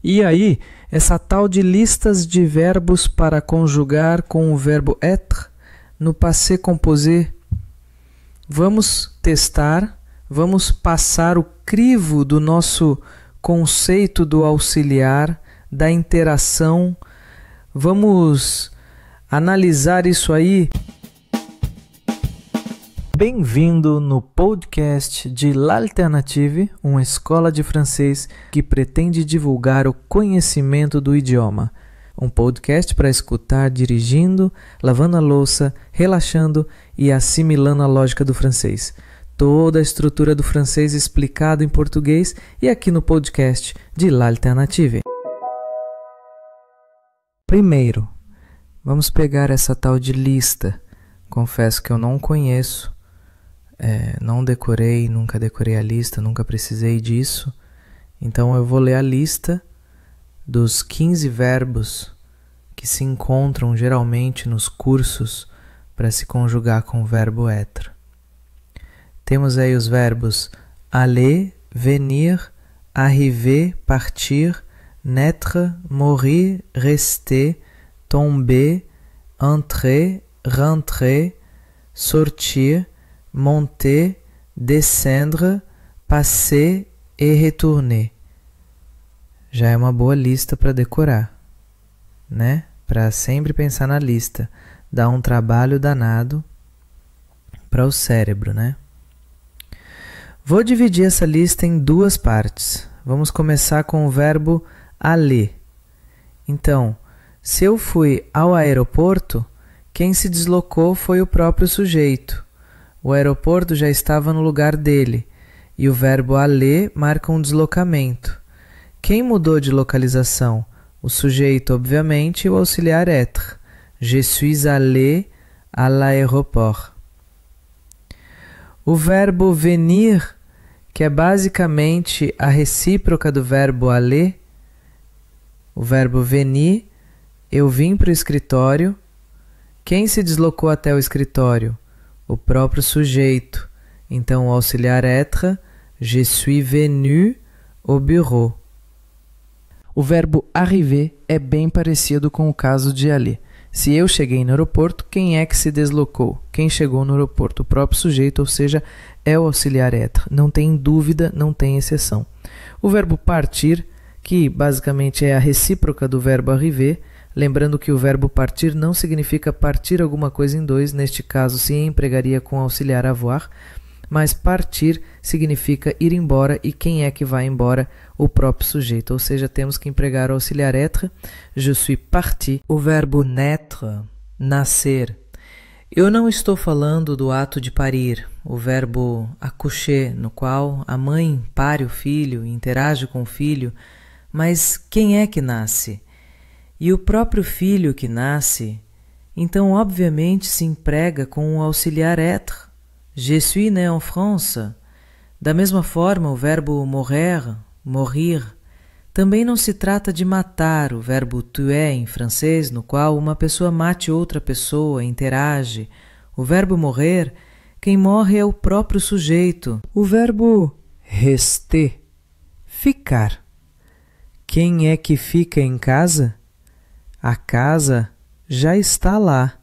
E aí, essa tal de listas de verbos para conjugar com o verbo être no passé composé. Vamos testar, vamos passar o crivo do nosso conceito do auxiliar, da interação. Vamos analisar isso aí. Bem-vindo no podcast de L'Alternative, uma escola de francês que pretende divulgar o conhecimento do idioma. Um podcast para escutar dirigindo, lavando a louça, relaxando e assimilando a lógica do francês. Toda a estrutura do francês explicado em português e aqui no podcast de L'Alternative. Primeiro, vamos pegar essa tal de lista. Confesso que eu não conheço. Não decorei, nunca decorei a lista, nunca precisei disso. Então eu vou ler a lista dos 15 verbos que se encontram geralmente nos cursos para se conjugar com o verbo être. Temos aí os verbos aller, venir, arriver, partir, naître, mourir, rester, tomber, entrer, rentrer, sortir, monter, descendre, passer et retourner. Já é uma boa lista para decorar, né? Para sempre pensar na lista. Dá um trabalho danado para o cérebro, né? Vou dividir essa lista em duas partes. Vamos começar com o verbo aller. Então, se eu fui ao aeroporto, quem se deslocou foi o próprio sujeito. O aeroporto já estava no lugar dele, e o verbo aller marca um deslocamento. Quem mudou de localização? O sujeito, obviamente, e o auxiliar être. Je suis allé à l'aéroport. O verbo venir, que é basicamente a recíproca do verbo aller, o verbo venir, eu vim para o escritório. Quem se deslocou até o escritório? O próprio sujeito. Então, o auxiliar être, je suis venu au bureau. O verbo arriver é bem parecido com o caso de aller. Se eu cheguei no aeroporto, quem é que se deslocou? Quem chegou no aeroporto? O próprio sujeito, ou seja, é o auxiliar être. Não tem dúvida, não tem exceção. O verbo partir, que basicamente é a recíproca do verbo arriver, lembrando que o verbo partir não significa partir alguma coisa em dois, neste caso se empregaria com auxiliar avoir, mas partir significa ir embora, e quem é que vai embora? O próprio sujeito, ou seja, temos que empregar o auxiliar être, je suis parti. O verbo naître, nascer. Eu não estou falando do ato de parir, o verbo accoucher, no qual a mãe pare o filho, interage com o filho, mas quem é que nasce? E o próprio filho que nasce, então obviamente se emprega com o auxiliar être. Je suis né en France. Da mesma forma, o verbo mourir, morrer, também não se trata de matar, o verbo tuer em francês, no qual uma pessoa mate outra pessoa, interage. O verbo morrer, quem morre é o próprio sujeito. O verbo rester, ficar. Quem é que fica em casa? A casa já está lá.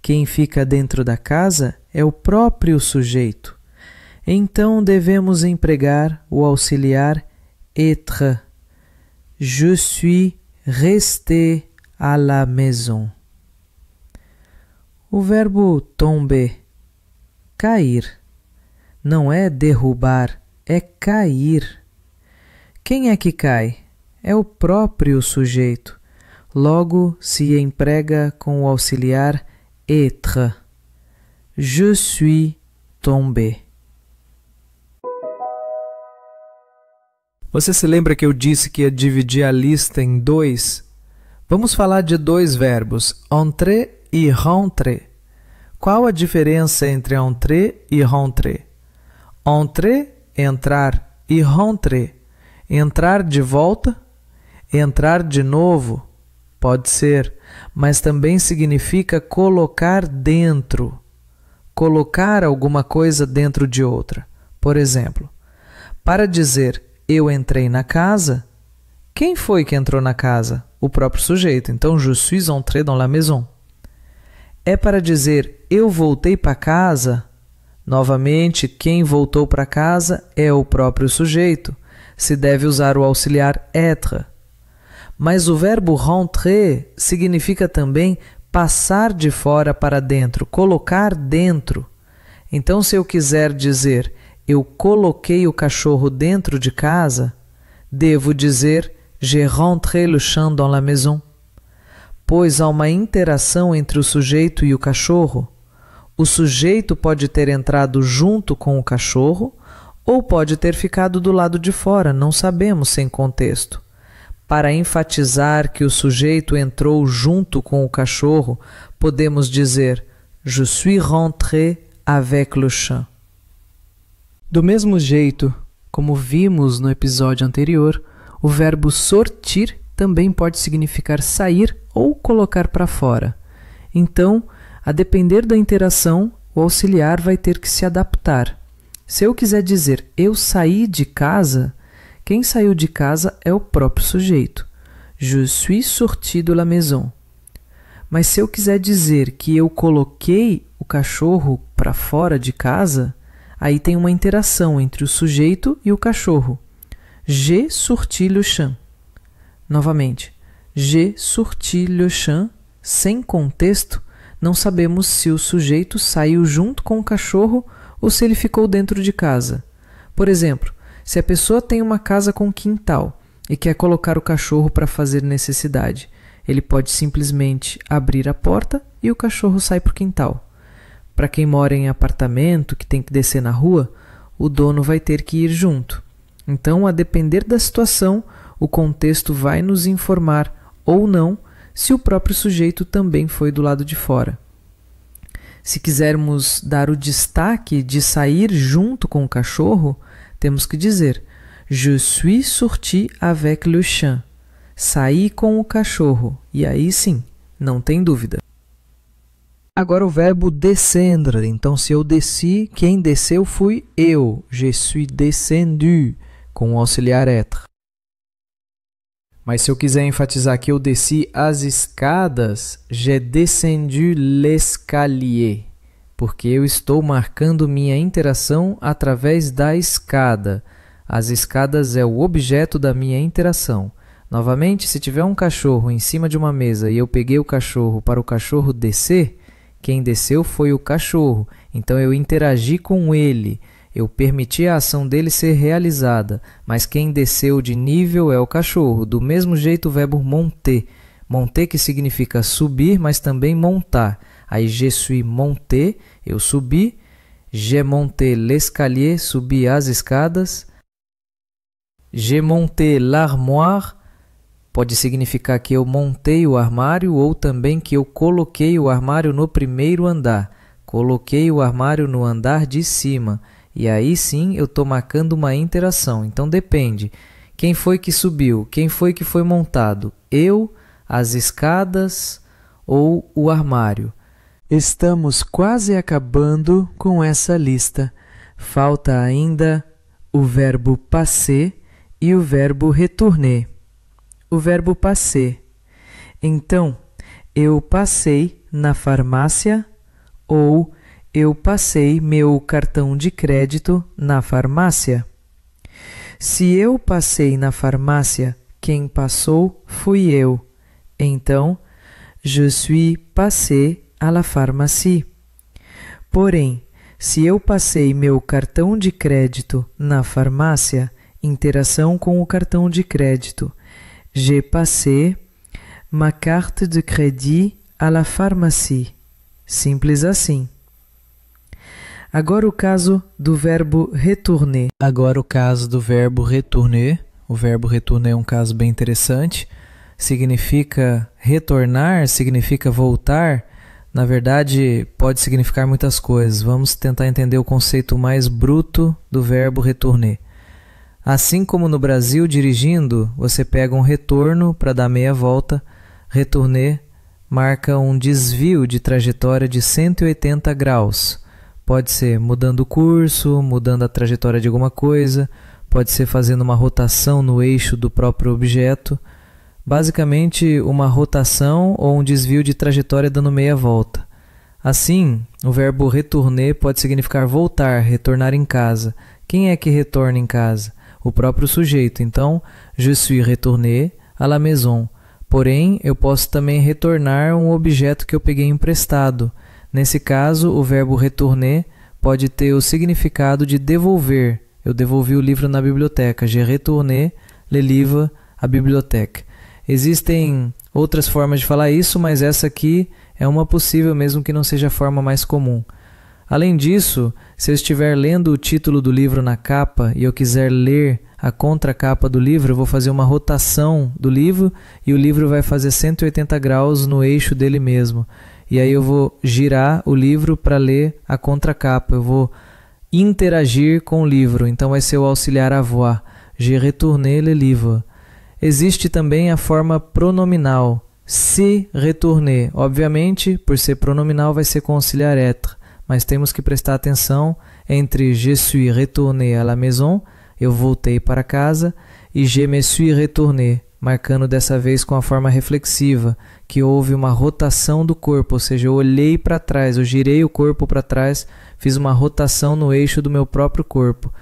Quem fica dentro da casa é o próprio sujeito. Então devemos empregar o auxiliar être. Je suis resté à la maison. O verbo tomber, cair. Não é derrubar, é cair. Quem é que cai? É o próprio sujeito. Logo, se emprega com o auxiliar être. Je suis tombé. Você se lembra que eu disse que ia dividir a lista em dois? Vamos falar de dois verbos, entrer e rentrer. Qual a diferença entre entrer e rentrer? Entrer, entrar, e rentrer, entrar de volta, entrar de novo. Pode ser, mas também significa colocar dentro, colocar alguma coisa dentro de outra. Por exemplo, para dizer eu entrei na casa, Quem foi que entrou na casa? O próprio sujeito. Então, je suis entré dans la maison. É para dizer eu voltei para casa? Novamente, quem voltou para casa é o próprio sujeito. Se deve usar o auxiliar être. Mas o verbo rentrer significa também passar de fora para dentro, colocar dentro. Então, se eu quiser dizer eu coloquei o cachorro dentro de casa, devo dizer j'ai rentré le chien dans la maison. Pois há uma interação entre o sujeito e o cachorro. O sujeito pode ter entrado junto com o cachorro ou pode ter ficado do lado de fora, não sabemos sem contexto. Para enfatizar que o sujeito entrou junto com o cachorro, podemos dizer je suis rentré avec le chien. Do mesmo jeito, como vimos no episódio anterior, o verbo sortir também pode significar sair ou colocar para fora. Então, a depender da interação, o auxiliar vai ter que se adaptar. Se eu quiser dizer eu saí de casa, quem saiu de casa é o próprio sujeito. Je suis sorti de la maison. Mas se eu quiser dizer que eu coloquei o cachorro para fora de casa, aí tem uma interação entre o sujeito e o cachorro. J'ai sorti le chien. Novamente, j'ai sorti le chien, sem contexto, não sabemos se o sujeito saiu junto com o cachorro ou se ele ficou dentro de casa. Por exemplo, se a pessoa tem uma casa com quintal e quer colocar o cachorro para fazer necessidade, ele pode simplesmente abrir a porta e o cachorro sai para o quintal. Para quem mora em apartamento, que tem que descer na rua, o dono vai ter que ir junto. Então, a depender da situação, o contexto vai nos informar ou não se o próprio sujeito também foi do lado de fora. Se quisermos dar o destaque de sair junto com o cachorro, temos que dizer je suis sorti avec le chien. Saí com o cachorro. E aí sim, não tem dúvida. Agora o verbo descendre. Então, se eu desci, quem desceu fui eu. Je suis descendu, com o auxiliar être. Mas se eu quiser enfatizar que eu desci as escadas, j'ai descendu l'escalier, porque eu estou marcando minha interação através da escada. As escadas é o objeto da minha interação. Novamente, se tiver um cachorro em cima de uma mesa e eu peguei o cachorro para o cachorro descer, quem desceu foi o cachorro, então eu interagi com ele. Eu permiti a ação dele ser realizada, mas quem desceu de nível é o cachorro. Do mesmo jeito o verbo monter. Monter que significa subir, mas também montar. Aí je suis monté, eu subi. J'ai monté l'escalier, subi as escadas. J'ai monté l'armoire, pode significar que eu montei o armário ou também que eu coloquei o armário no primeiro andar. Coloquei o armário no andar de cima. E aí sim eu estou marcando uma interação. Então depende. Quem foi que subiu? Quem foi que foi montado? Eu, as escadas ou o armário? Estamos quase acabando com essa lista. Falta ainda o verbo passer e o verbo retourner. O verbo passer. Então, eu passei na farmácia ou eu passei meu cartão de crédito na farmácia. Se eu passei na farmácia, quem passou fui eu. Então, je suis passé à la pharmacie. Porém, se eu passei meu cartão de crédito na farmácia, interação com o cartão de crédito. J'ai passé ma carte de crédit à la pharmacie. Simples assim. Agora o caso do verbo retourner. O verbo retourner é um caso bem interessante. Significa retornar, significa voltar. Na verdade, pode significar muitas coisas. Vamos tentar entender o conceito mais bruto do verbo retourner. Assim como no Brasil, dirigindo, você pega um retorno para dar meia volta. Retourner marca um desvio de trajetória de 180 graus. Pode ser mudando o curso, mudando a trajetória de alguma coisa. pode ser fazendo uma rotação no eixo do próprio objeto, basicamente uma rotação ou um desvio de trajetória dando meia volta. Assim, o verbo retourner pode significar voltar, retornar em casa. Quem é que retorna em casa? O próprio sujeito. Então, je suis retourné à la maison. Porém, eu posso também retornar um objeto que eu peguei emprestado. Nesse caso, o verbo retourner pode ter o significado de devolver. Eu devolvi o livro na biblioteca. J'ai retourné le livre à bibliothèque. Existem outras formas de falar isso, mas essa aqui é uma possível, mesmo que não seja a forma mais comum. Além disso, se eu estiver lendo o título do livro na capa e eu quiser ler a contracapa do livro, eu vou fazer uma rotação do livro e o livro vai fazer 180 graus no eixo dele mesmo. E aí eu vou girar o livro para ler a contracapa, eu vou interagir com o livro, então vai ser o auxiliar avoir. J'ai retourné le livre. Existe também a forma pronominal, se retourner. Obviamente, por ser pronominal, vai ser com auxiliar être, mas temos que prestar atenção entre je suis retourné à la maison, eu voltei para casa, e je me suis retourné, marcando dessa vez com a forma reflexiva, que houve uma rotação do corpo, ou seja, eu olhei para trás, eu girei o corpo para trás, fiz uma rotação no eixo do meu próprio corpo.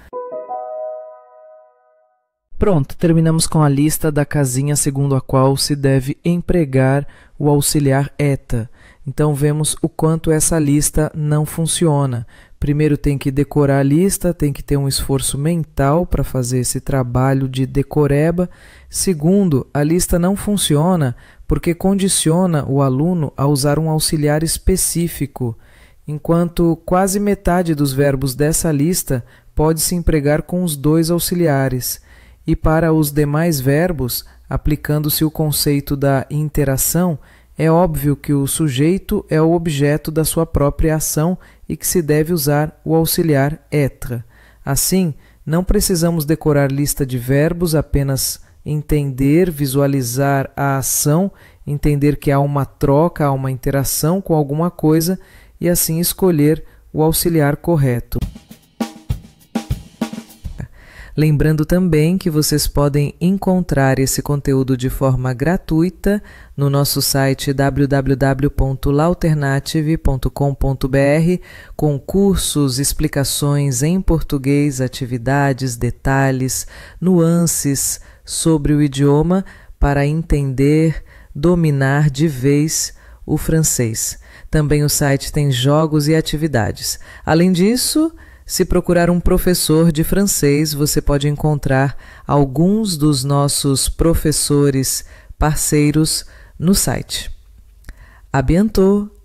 Pronto, terminamos com a lista da casinha segundo a qual se deve empregar o auxiliar eta. Então vemos o quanto essa lista não funciona. Primeiro tem que decorar a lista, tem que ter um esforço mental para fazer esse trabalho de decoreba. Segundo, a lista não funciona porque condiciona o aluno a usar um auxiliar específico, enquanto quase metade dos verbos dessa lista pode se empregar com os dois auxiliares. E para os demais verbos, aplicando-se o conceito da interação, é óbvio que o sujeito é o objeto da sua própria ação e que se deve usar o auxiliar être. Assim, não precisamos decorar lista de verbos, apenas entender, visualizar a ação, entender que há uma troca, há uma interação com alguma coisa e assim escolher o auxiliar correto. Lembrando também que vocês podem encontrar esse conteúdo de forma gratuita no nosso site www.lauternative.com.br, com cursos, explicações em português, atividades, detalhes, nuances sobre o idioma para entender, dominar de vez o francês. Também o site tem jogos e atividades. Além disso, se procurar um professor de francês, você pode encontrar alguns dos nossos professores parceiros no site. À bientôt!